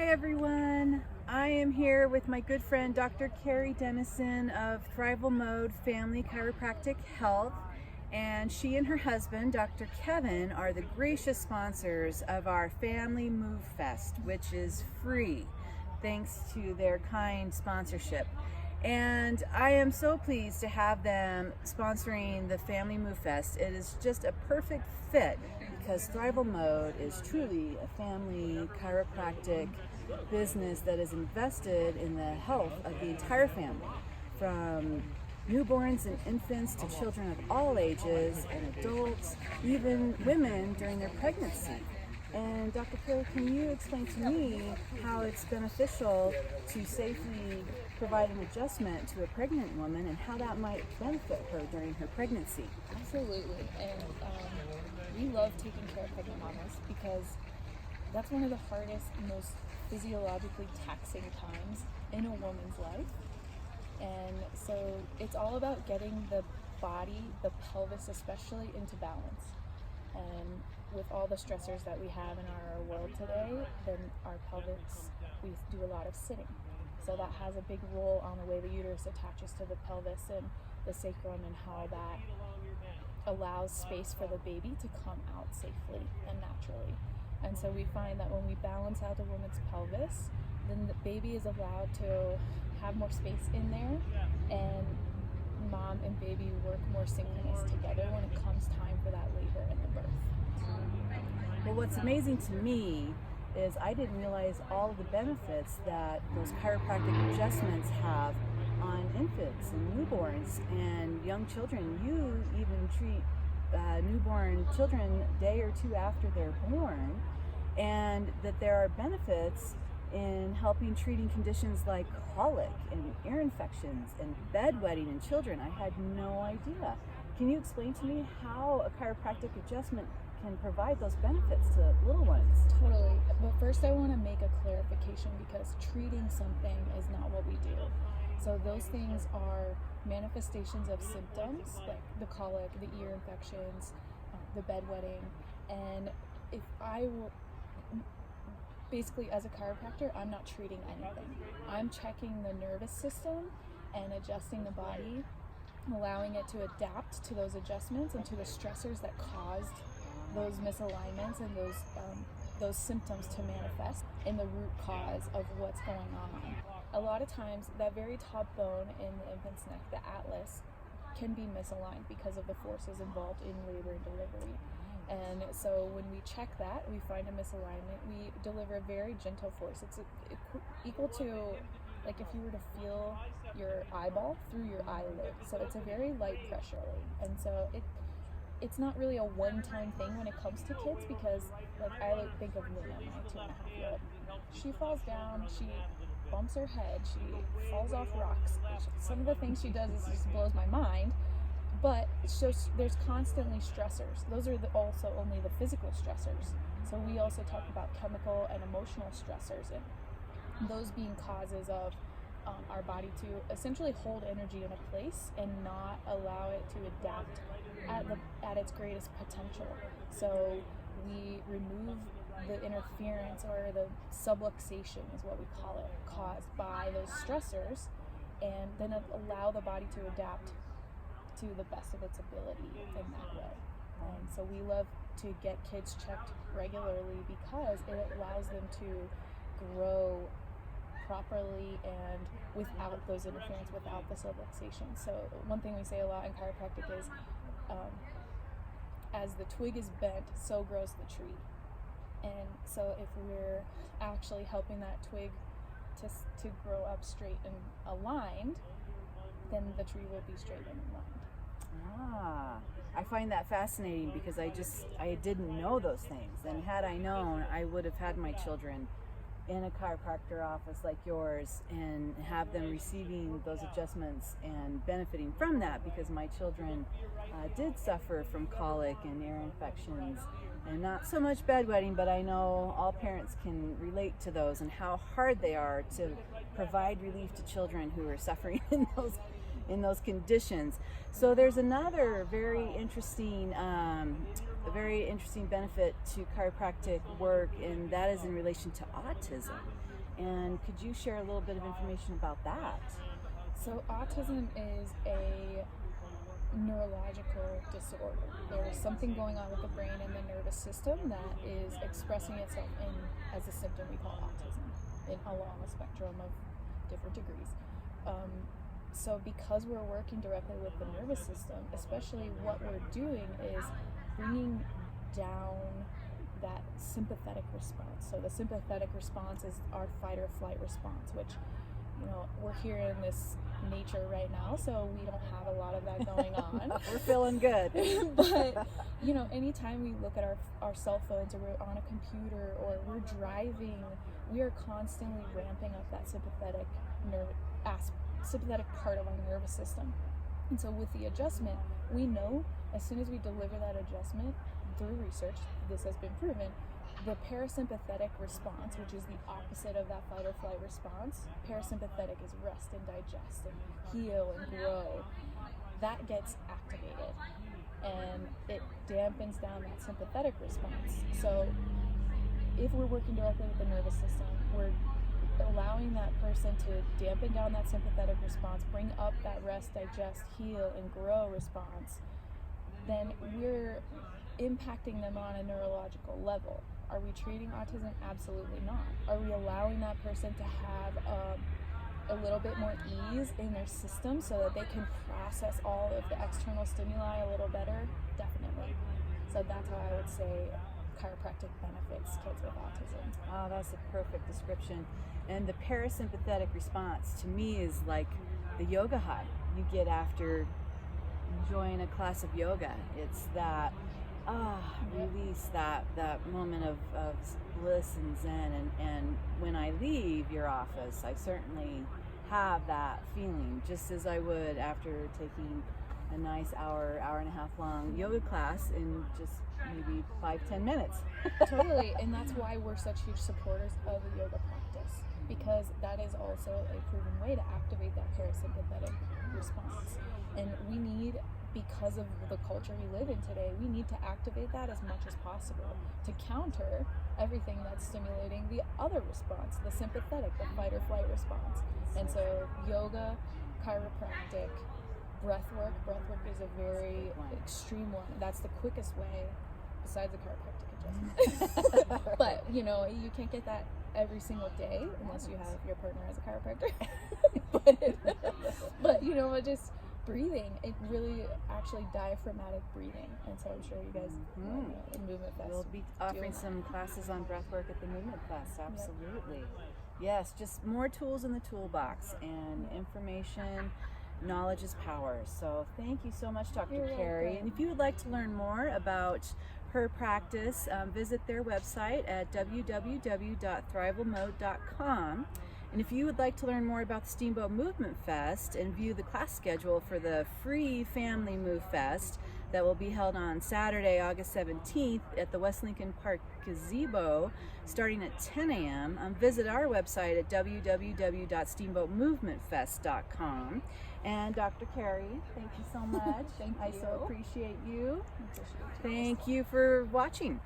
Hi everyone, I am here with my good friend Dr. Keri of Thrival Family-Chiropractic-Health, and she and her husband, Dr. Kevin, are the gracious sponsors of our Family-Move Fest, which is free thanks to their kind sponsorship. And I am so pleased to have them sponsoring the Family-Move Fest. It is just a perfect fit because Thrival Mode is truly a family chiropractic business that is invested in the health of the entire family, from newborns and infants to children of all ages and adults, even women during their pregnancy. And Dr. Keri, can you explain to me how it's beneficial to safely provide an adjustment to a pregnant woman and how that might benefit her during her pregnancy? Absolutely, and we love taking care of pregnant mamas because that's one of the hardest, most physiologically taxing times in a woman's life. And so it's all about getting the body, the pelvis especially, into balance. And with all the stressors that we have in our world today, then our pelvis, we do a lot of sitting. So that has a big role on the way the uterus attaches to the pelvis and the sacrum, and how that allows space for the baby to come out safely and naturally. And so we find that when we balance out the woman's pelvis, then the baby is allowed to have more space in there, and mom and baby work more synchronous together when it comes time for that labor and the birth. Well, what's amazing to me is I didn't realize all of the benefits that those chiropractic adjustments have on infants and newborns and young children. You even treat newborn children a day or two after they're born, and that there are benefits in helping treating conditions like colic and ear infections and bedwetting in children. I had no idea. Can you explain to me how a chiropractic adjustment can provide those benefits to little ones? Totally. But first I want to make a clarification, because treating something is not what we do. So those things are manifestations of symptoms like the colic, the ear infections, the bedwetting. And if I will, basically as a chiropractor, I'm not treating anything. I'm checking the nervous system and adjusting the body, allowing it to adapt to those adjustments and to the stressors that caused those misalignments and those symptoms to manifest in the root cause of what's going on. A lot of times that very top bone in the infant's neck, the atlas, can be misaligned because of the forces involved in labor and delivery. And so when we check that, we find a misalignment, we deliver a very gentle force. It's equal to like if you were to feel your eyeball through your eyelid. So it's a very light pressure. And so it's not really a one-time thing when it comes to kids, because like I think of Luna, my 2.5-year-old. She falls down, she bumps her head, she falls off rocks. Some of the things she does is just blows my mind. But so there's constantly stressors. Those are also only the physical stressors. So we also talk about chemical and emotional stressors, and those being causes of our body to essentially hold energy in a place and not allow it to adapt at its greatest potential. So we remove the interference, or the subluxation is what we call it, caused by those stressors, and then allow the body to adapt to the best of its ability in that way. And so we love to get kids checked regularly because it allows them to grow properly and without those interference, without the subluxation. So one thing we say a lot in chiropractic is as the twig is bent, so grows the tree. And so if we're actually helping that twig to grow up straight and aligned, then the tree will be straight and aligned. I find that fascinating because I didn't know those things, and had I known, I would have had my children in a chiropractor office like yours and have them receiving those adjustments and benefiting from that, because my children did suffer from colic and ear infections, and not so much bedwetting, but I know all parents can relate to those and how hard they are to provide relief to children who are suffering in those conditions. So there's another very interesting very interesting benefit to chiropractic work, and that is in relation to autism. And could you share a little bit of information about that? So autism is a neurological disorder. There's something going on with the brain and the nervous system that is expressing itself as a symptom we call autism, along a spectrum of different degrees. So because we're working directly with the nervous system, especially what we're doing is bringing down that sympathetic response. So the sympathetic response is our fight or flight response, which, we're here in this nature right now, so we don't have a lot of that going on. We're feeling good. But, anytime we look at our cell phones, or we're on a computer, or we're driving, we are constantly ramping up that sympathetic part of our nervous system. And so with the adjustment, we know as soon as we deliver that adjustment, through research, this has been proven, the parasympathetic response, which is the opposite of that fight or flight response, parasympathetic is rest and digest and heal and grow, that gets activated and it dampens down that sympathetic response. So if we're working directly with the nervous system, we're allowing that person to dampen down that sympathetic response, bring up that rest, digest, heal, and grow response, then we're impacting them on a neurological level. Are we treating autism? Absolutely not. Are we allowing that person to have a little bit more ease in their system so that they can process all of the external stimuli a little better? Definitely. So that's how I would say chiropractic benefits kids with autism. Oh, that's a perfect description. And the parasympathetic response to me is like the yoga high you get after enjoying a class of yoga. It's that release, that moment of bliss and zen. And when I leave your office, I certainly have that feeling, just as I would after taking a nice hour and a half long yoga class in just maybe 5-10 minutes. Totally. And that's why we're such huge supporters of the yoga practice, because that is also a proven way to activate that parasympathetic response. And we need, because of the culture we live in today, we need to activate that as much as possible to counter everything that's stimulating the other response, the sympathetic, the fight or flight response. And so yoga, chiropractic, breathwork is a very extreme one. That's the quickest way, besides the chiropractic adjustment. But you can't get that every single day unless you have your partner as a chiropractor. but just breathing, it really actually diaphragmatic breathing. And so I'm sure you guys in Movement Fest we'll be offering some classes on breathwork at the Movement Fest. Absolutely. Yep. Yes, just more tools in the toolbox, and information. Knowledge is power. So thank you so much, Dr. Keri. And if you would like to learn more about her practice, visit their website at www.thrivalmode.com. And if you would like to learn more about the Steamboat Movement Fest and view the class schedule for the free Family Move Fest that will be held on Saturday, August 17th at the West Lincoln Park Gazebo starting at 10 a.m., visit our website at www.steamboatmovementfest.com. And Dr. Keri, thank you so much. Thank you. I so appreciate you. Appreciate you. Thank you for watching.